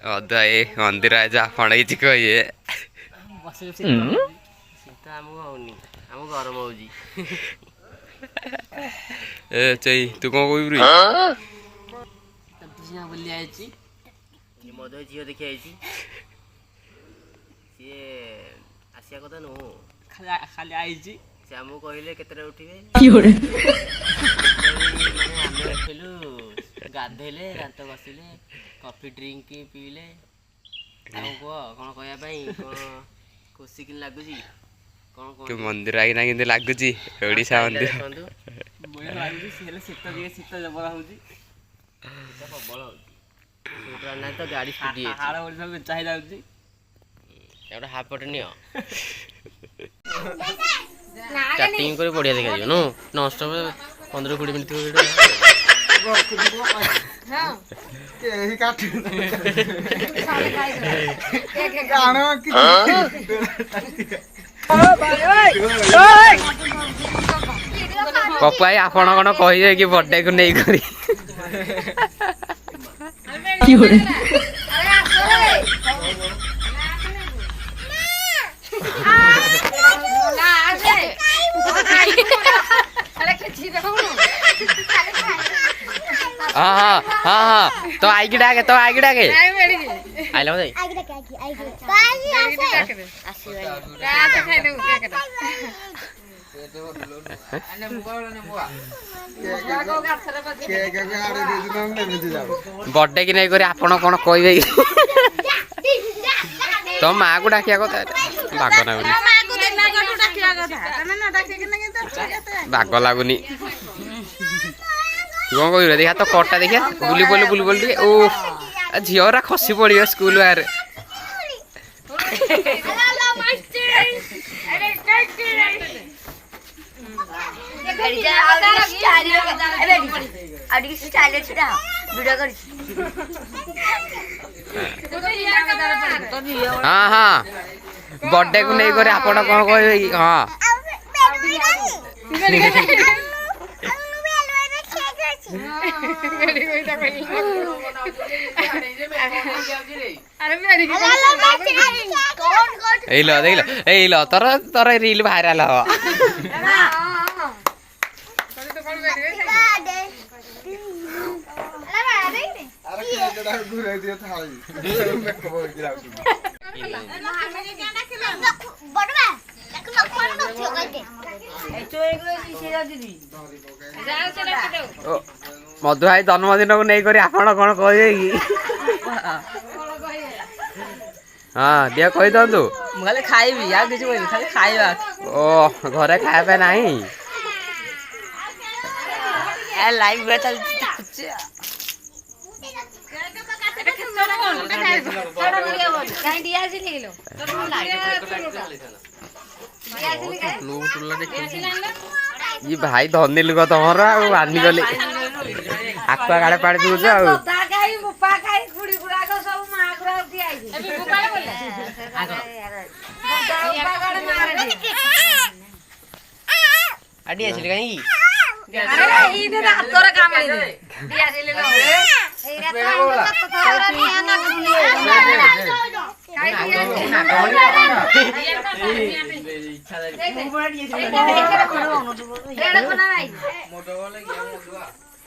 ଅଧା ଏ ମନ୍ଦିର ଆଜି ଆପଣ କିଛି କହିବେ ଶୀତ ଆମକୁ ହଉନି, ଆମକୁ ଗରମ ହଉଛି। ଏ ଚେଇ ତୁ କଣ କହିବୁ ବୁଲି ଆଇଛି, ମଧୁ ଝିଅ ଦେଖି ଆଇଛି। ସିଏ ଆସିବା କଥା ନୁହଁ, ଖାଲି ଆଇଛି। ସେ ଆମକୁ କହିଲେ କେତେଟା ଉଠିବେ, ଆମେ ଉଠିଲୁ, ଗାଧେଇଲେ, ଦାନ୍ତ ଘଷିଲେ, କଫି ଡ୍ରିଙ୍କ ପିଇଲେ। ଆଉ କୁହ କଣ କହିବା ପାଇଁ, କଣ ଖୁସି କି ଲାଗୁଛି? କଣ ମନ୍ଦିର ଆଇନା କେମିତି ଲାଗୁଛି? ଓଡ଼ିଶା ମନ୍ଦିର ବଢିଆ ଲାଗୁଛି। ହେଲେ ଶୀତ ଟିକେ ଶୀତ ଜବର ହଉଛି, ଶୀତ ପ୍ରବଳ ହଉଛି। ତ ଗାଡ଼ି ସ୍ପିଡ୍ ହାଡ଼ ଓଡ଼ିଶା ବେଚା ହେଇଯାଉଛି। ଗୋଟେ ହାଫ୍ ପଟେ ନିଅ, ଷ୍ଟାର୍ଟିଂ କରି ବଢ଼ିଆ ଦେଖାଯିବ ନୁ ନନଷ୍ଟପ୍ 15-20 ମିନିଟ୍ ପପୁ ଭାଇ ଆପଣ କଣ କହିବେ କି ବର୍ଥଡେକୁ ନେଇକରି? हाँ तो आइकी डाके आइला भाई बर्थडे की नहीं करे आपण कौन कहे तो माँ को डाकिया कथा बाग लगुनि बाग लगुनि कौन कह देखा तो कटा देखिया बुली बोल ओ झीरा खसी पड़े स्कूल आरे हाँ हाँ बर्थडे को नहीं करे आपण कौन कहे हाँ देख लो तोर तोर रील भाइराल हो मधु भाई जन्मदिन को नहीं करी आपण कौन कहे कि हाँ दिया कही दिंतु खाली खाइबी आ किसी खाली खाइबा ओ घरे खाया नहीं लाइव में चलती ये भाई धनी लुक तुमर आनी गले आकुआ गाड़े पाड़ी पिउछ आडी आसिले कहीं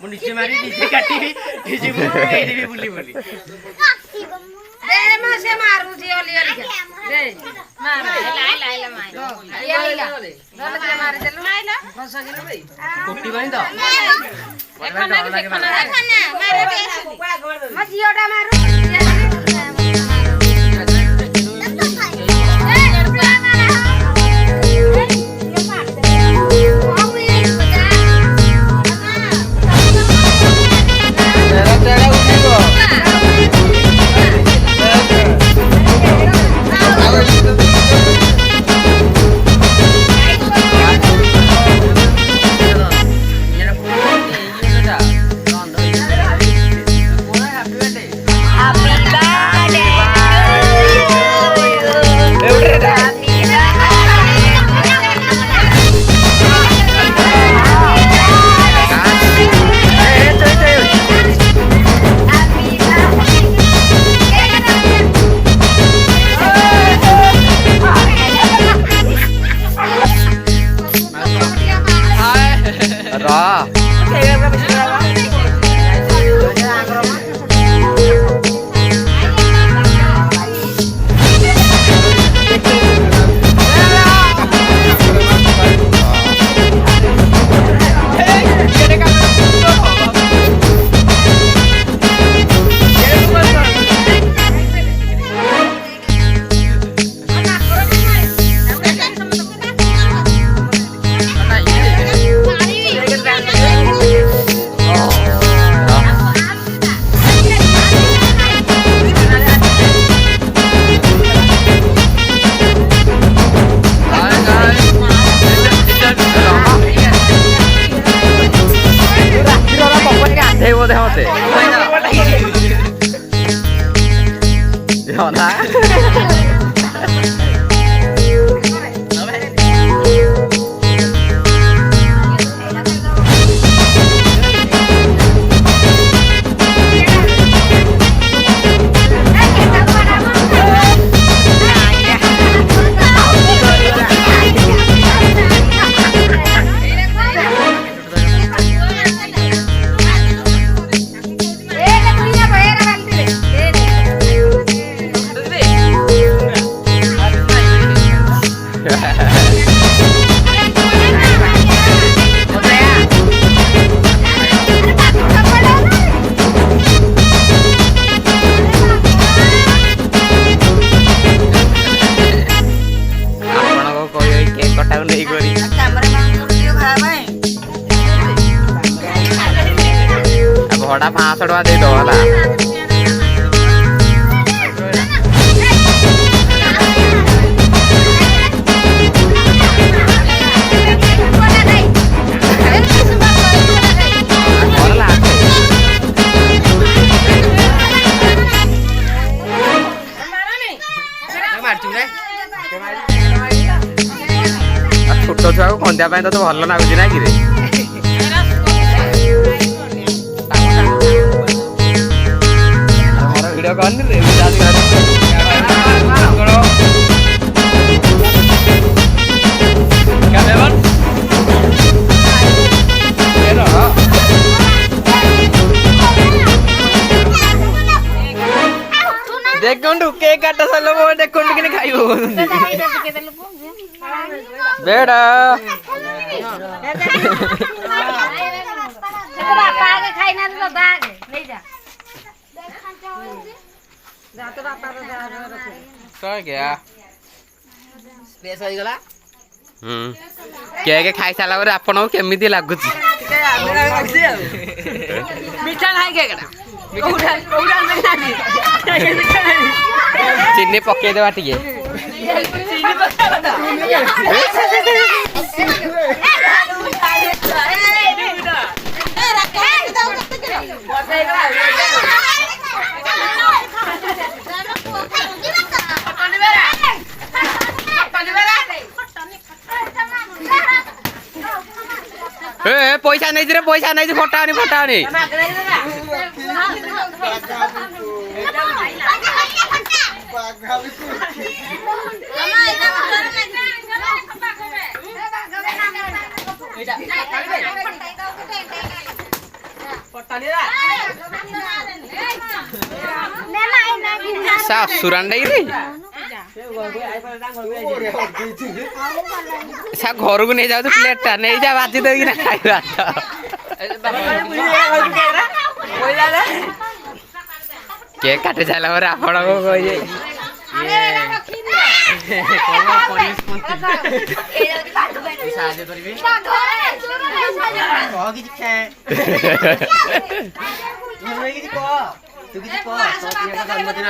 नीचे मारी नीचे काटी नीचे बुली बुली दे मासे मारू जी ओली ओली दे मार लाइला मार ये आइला गलत मार चलो आइला 500 किलो भाई कोटी बानी तो खाना मारे मजियोटा मारू Happy birthday ବୋଧେ ମତେ ନା ଭଡ଼ା 500 ଟଙ୍କା ଦେଇଦବ ହେଲା। ଛୋଟ ଛୁଆକୁ ଖଞ୍ଜିବା ପାଇଁ ତତେ ଭଲ ଲାଗୁଛି ନା କିରେ? ଭିଡ଼ିଓ କରିନି ରେ ଦେଖନ୍ତୁ କେକ୍ କାଟ ସାରିଲା ପରେ ଦେଖନ୍ତୁ କି ଖାଇବ ବେଡ କେକ୍ ଖାଇ ସାରିଲା ପରେ ଆପଣଙ୍କୁ କେମିତି ଲାଗୁଛି? ଚିନି ପକେଇଦେବା ଟିକେ। ପଇସା ନେଇଛି ରେ ପଇସା ନେଇଛି ଫଟାଣି ଫଟାଣି ସୁରାଣ୍ଡ ଘରକୁ ନେଇ ଯାଉଛୁ ପ୍ଲେଟଟା ନେଇଯା ବାଜି ଦେଇକିନା ଖାଇବା। କେକ୍ କାଟି ସାରିଲା ପରେ ଆପଣଙ୍କୁ କହିବେ ସାହାଯ୍ୟ କରିବେ। ଜନ୍ମଦିନ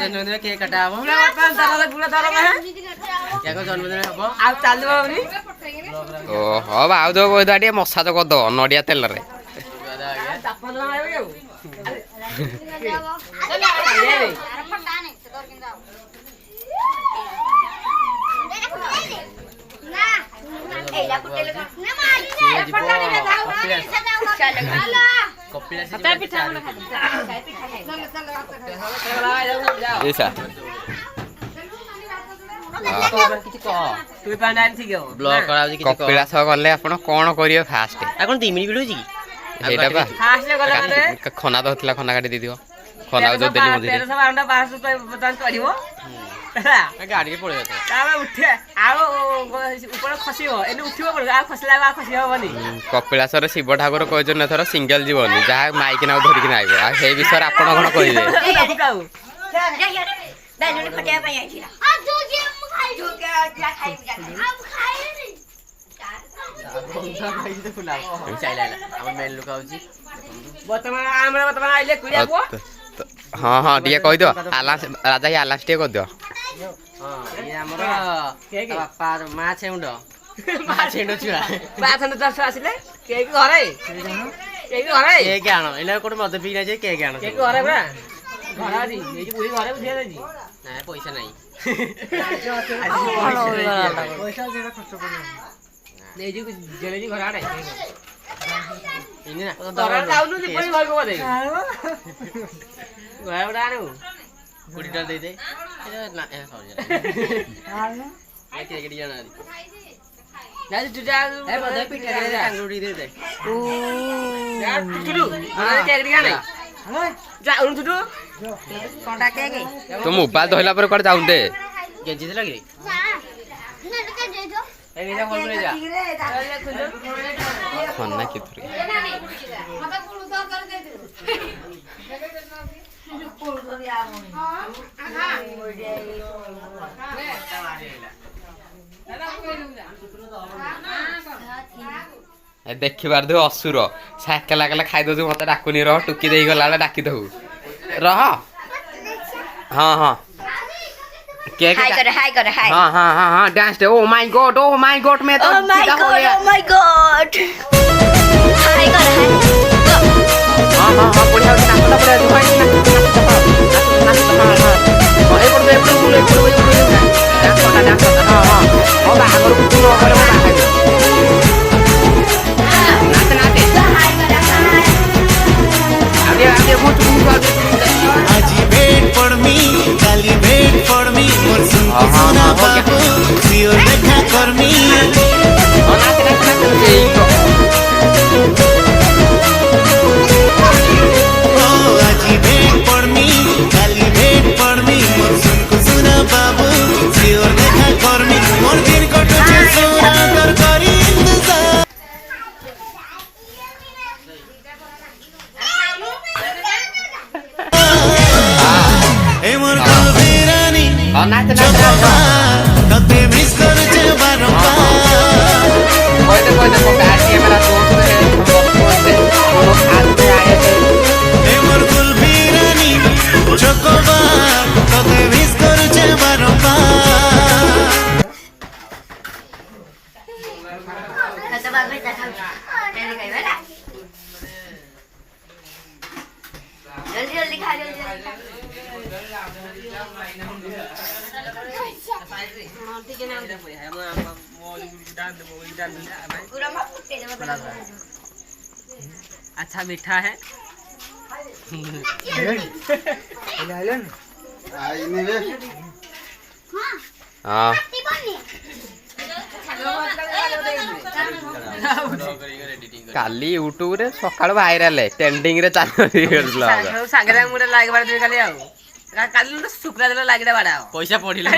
ଜନ୍ମଦିନ କେକ୍ କାଟା ହବ ଜନ୍ମଦିନ ହବ ଆଉ ଚାଲିବ। ଓହୋ ଆଉ ଯୋଉ କହିଦବା ଟିକେ ମସାଜ କରିଦବ ନଡିଆ ତେଲରେ। କିଛି କହ ତୁ ପାଣି ଆଣି ଠିକ ହବ ବ୍ଲଗ କରାଉଛି କିଛି କହ କପିଳାସ ଗଲେ ଆପଣ କ'ଣ କରିବେ ଫାଷ୍ଟ ଆଉ କ'ଣ 2 ମିନିଟ୍ ଭିଡିଓ ଅଛି କି ସେଇଟା ବା ଫାଷ୍ଟରେ ଗଲେ ମାନେ ଖନା ଦଉଥିଲା ଖନା କାଟି ଦେଇଦିଅ ଖନା ଯୋଉ ଦେଲି ମୁଁ 1300 ପଡିବ ଗାଡ଼ିରେ ପଳେଇ ଯାଉଥିଲା ତାପରେ ଉଠେ ଆଉ ଉପରେ ଖସିବ ଏଠି ଉଠିବ ପଡିବ ଆଉ ଖସିଲା ଆଉ ଖସି ହବନି କପିଳାସରେ ଶିବ ଠାକୁର କହିଛନ୍ତି ଏଥର ସିଙ୍ଗଲ ଯିବନି ଯାହା ମାଇକି ନାଉ ଧରିକି ଆଇବ ଆଉ ସେଇ ବିଷୟରେ ଆପଣ କ'ଣ କହିବେ ହଁ ହଁ ଟିକେ କହିଦିଅ ଆଲାନ୍ସ ରାଜା ଆଲାନ୍ସ ଟିକେ କରିଦିଅ ଆମର ବାପା ମା ଛେଉଣ୍ଡ ଛୁଆ ଆସିଲେ କେକ୍ ଘରେ କେକ୍ ଆଣ ଏଇନା କୋଉଠି ମଦ ପିଇ ଯାଏ କେକ୍ ଆଣ କେକ୍ ଘରେ ପୁରା ଘରେ ଅଛି ଏଇଠି ପୁରୀ ଘରେ ବୁଝିଆ ଯାଉଛି ନାଇଁ ପଇସା ନାହିଁ ନେଇଯିବୁ ଜଣେଇଛି ଘର ଆଡେ ଏଇନା ଯାଉନୁ ଦୀପାବଳି ଘରକୁ ବୋଧେ ଘରେ ଗୋଟେ ଆଣିବୁ $20 ଦେଇଦେ ତୁ ଯା ତୁ ମୋବାଇଲ ଧଇଲା ପରେ କୁଆଡେ ଯାଉଁ ଦେ ଗେଞ୍ଜିଥିଲା କି ଖନା କିଥୁରି ଦେଖିବାର ଦେଉ ଅସୁର ସାଇକେଲ ଏକଲା ଖାଇଦଉଛୁ ମତେ ଡାକୁନି ରହ ଟୁକି ଦେଇ ଗଲା ବେଳେ ଡାକି ଦଉ ରହ ହଁ ହଁ हाय करे हाय करे हाय हाँ हाँ हाँ हाँ dance they oh my God मैं तो ओ माय गॉड हाय करे हाय हाँ हाँ हाँ बढ़िया होती नाचता बढ़िया तू भाई डांस करता हाँ हाँ हाँ बाहर को तू नो करे वो बाहर नाच नाचे हाय करे हाय आगे वो तू आज वेट फॉर मी काली वेट फॉर मी मोर सुना बाबू सियो देखा कर मी ओ आज वेट फॉर मी काली वेट फॉर मी मोर सुना बाबू सियो देखा कर मी मोर दिन कट छे सोना कर करी इंतजार ए मोर कबीरानी नाच कते मिस करछे बारंबार कोई देखो बैठ के मेरा दोस्त है हम लोग से आते आए थे ए मोर कबीरानी चकोबा कते मिस करछे बारंबार तो बाबे देखा तेरे कहीं बेटा जल्दी जल्दी खा जल्दी पूरा मत फुटे अच्छा मीठा है हाँ କାଲି ୟୁଟ୍ୟୁବ ରେ ସକାଳୁ ଭାଇରାଲ ଟ୍ରେଣ୍ଡିଂ ରେ ଚାଲିଥିଲା ସାଙ୍ଗରେ ମୁଁ ଲାଇକ୍ ବାଡା ଦେବି କାଲି ଆଉ କାଲି ଶୁକ୍ରା ଦିନ ଲାଇକ୍ ବାଡା ପଇସା ପଡିଲା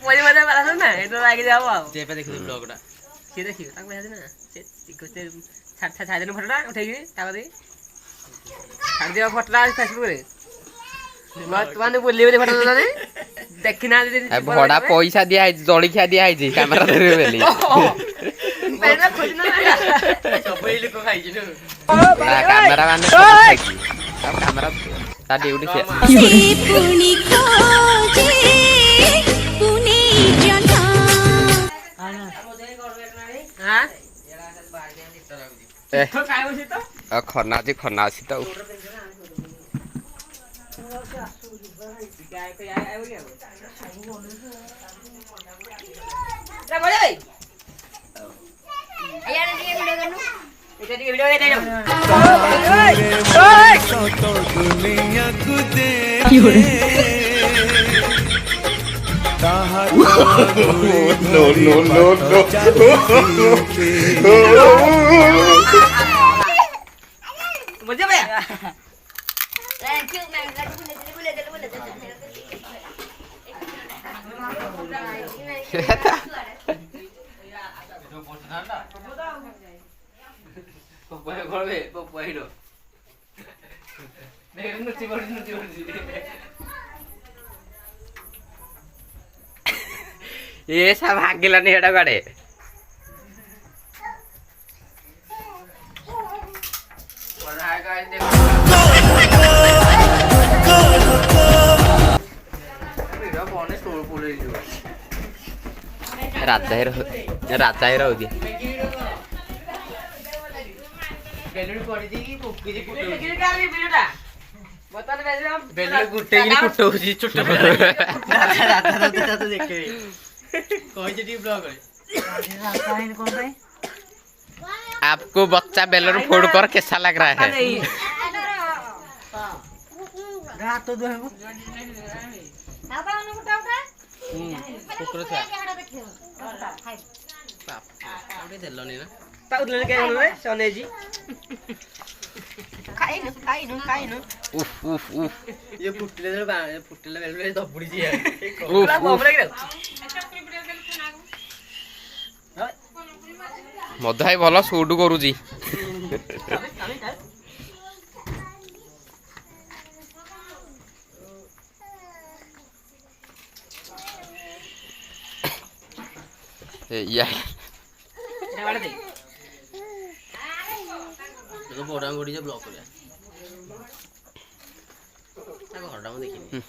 ପଇସା ବାଡା ନା ଏଇଟା ଲାଇକ୍ ଯାବ ଆଉ ଯେବେ ଦେଖିଲି ବ୍ଲଗଟା କିଏ ଦେଖିବ ତାକୁ ପଇସା ନା ସେ ଛାଡ଼ିଦେନି ଫଟୋଟା ଉଠେଇକି ତାପରେ ଛାଡ଼ିଦିଅ ଫଟୋଟା ଫେସବୁକରେ ମାନେ ବୁଲିବେ ଫଟୋ ଦେଲେ ଦେଖି ନାହାନ୍ତି ଭଡା ପଇସା ଦିଆ ହେଇଛି ଜଳିଖିଆ ଦିଆ ହେଇଛି କ୍ୟାମେରା ଧରିବେ ବୋଲି ସବୁ ଏଇ ଲୋକ ଖାଇଛି କ୍ୟାମେରା ମାନେ କ୍ୟାମେରା ତା ଡ୍ୟୁଟି ସେ पुनी खोजे पुनी जना ଖନା ଅଛି ତ यार ये वीडियो करनु এটা ଟିକେ ভিডিও দেই दुनिया को दे বুঝে ভাই করবে পয়নো নুচি পড়ছি ଏ ସା ଭାଗିଲାନି ହେଟା କୁଆଡେ ରାଜା ହିର ହଉଛି ବେଲୁନ ଗୁଟେଇକି ଫୁଟଉଛି ଛୋଟ କହିଛି ଟିକେ ବ୍ଲଗ ରେ आपको बच्चा बेलर फोड़ कर कैसा लग रहा है ହାତ ଧୋଇବୁ କୁକୁର ଛୁଆ ଗୋଟେ ଦେଲନି ନା ତାକୁ ଦେଲେ କାଇଁ ହଲରେ ସନେଜି ଉଫ ଉଫ ଉଫ ये फुटले बेलुन दबुड़ी जी ଉଫ ଉଫ ମଧ ଭାଇ ଭଲ ସୁଟ କରୁଛି ବଡ ଗୋଡି ଯେ ବ୍ଲକ କରିବା ଘରଟା ମୁଁ ଦେଖିନି